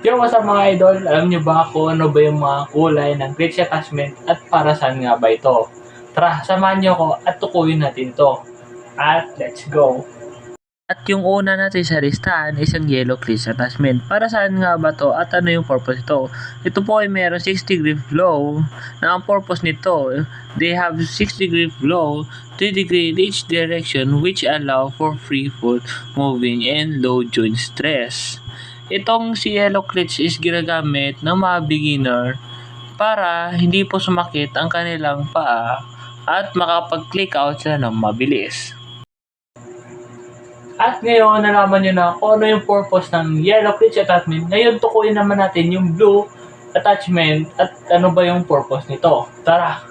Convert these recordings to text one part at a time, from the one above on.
Yo, what's up mga idol? Alam niyo ba kung ano ba yung mga kulay ng glitch attachment at para saan nga ba ito? Tara, samahan niyo ako at tukuyin natin ito. At let's go! At yung una natin sa listahan is ang yellow glitch attachment. Para saan nga ba to at ano yung purpose ito? Ito po ay meron 6-degree flow na ang purpose nito, they have 6-degree flow, 3-degree in each direction which allow for free foot moving and low joint stress. Itong si yellow glitch is ginagamit ng mga beginner para hindi po sumakit ang kanilang paa at makapag-click out sila ng mabilis. At ngayon, nalaman niyo na kung ano yung purpose ng yellow glitch attachment. Ngayon, tukuyin naman natin yung blue attachment at ano ba yung purpose nito. Tara!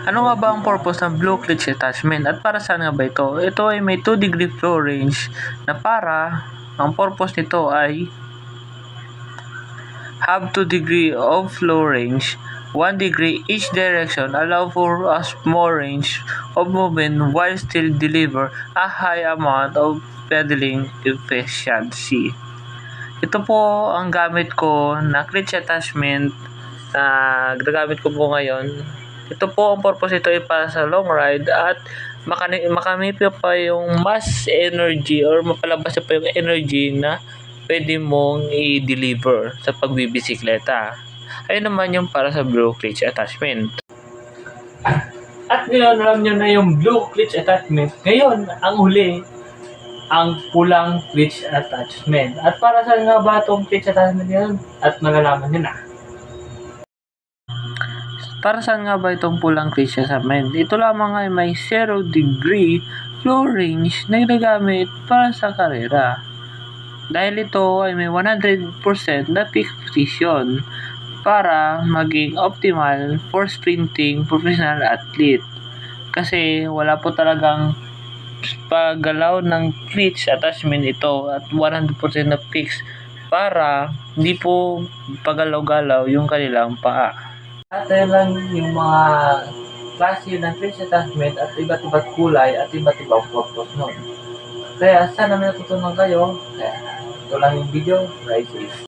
Ano nga ba ang purpose ng blue glitch attachment at para saan nga ba ito? Ito ay may 2-degree flow range na para ang purpose nito ay have 2 degree of flow range, 1 degree each direction, allow for a small range of movement while still deliver a high amount of pedaling efficiency. Ito po ang gamit ko na glitch attachment na ginagamit ko po ngayon. Ito po ang purpose ito ay para sa long ride at makamit pa yung mass energy or mapalabas pa yung energy na pwede mong i-deliver sa pagbibisikleta. Ayun naman yung para sa blue glitch attachment. At ngayon, alam niyo na yung blue glitch attachment. Ngayon, ang huli, ang pulang glitch attachment. At para saan nga ba itong glitch attachment ngayon? At malalaman niyo na. Para saan nga ba itong pulang glitch attachment? Ito lamang ay may 0-degree flow range na ginagamit para sa karera. Dahil ito ay may 100% na peak position para maging optimal for sprinting professional athlete. Kasi wala po talagang paggalaw ng glitch attachment ito at 100% na fix para hindi po pagalaw-galaw yung kanilang paa. At ayun lang yung mga klase ng glitch attachment at iba't iba't kulay at iba't ibang purpose nun. Kaya sana may natutunan kayo. Kaya ito lang yung video. Ride safe.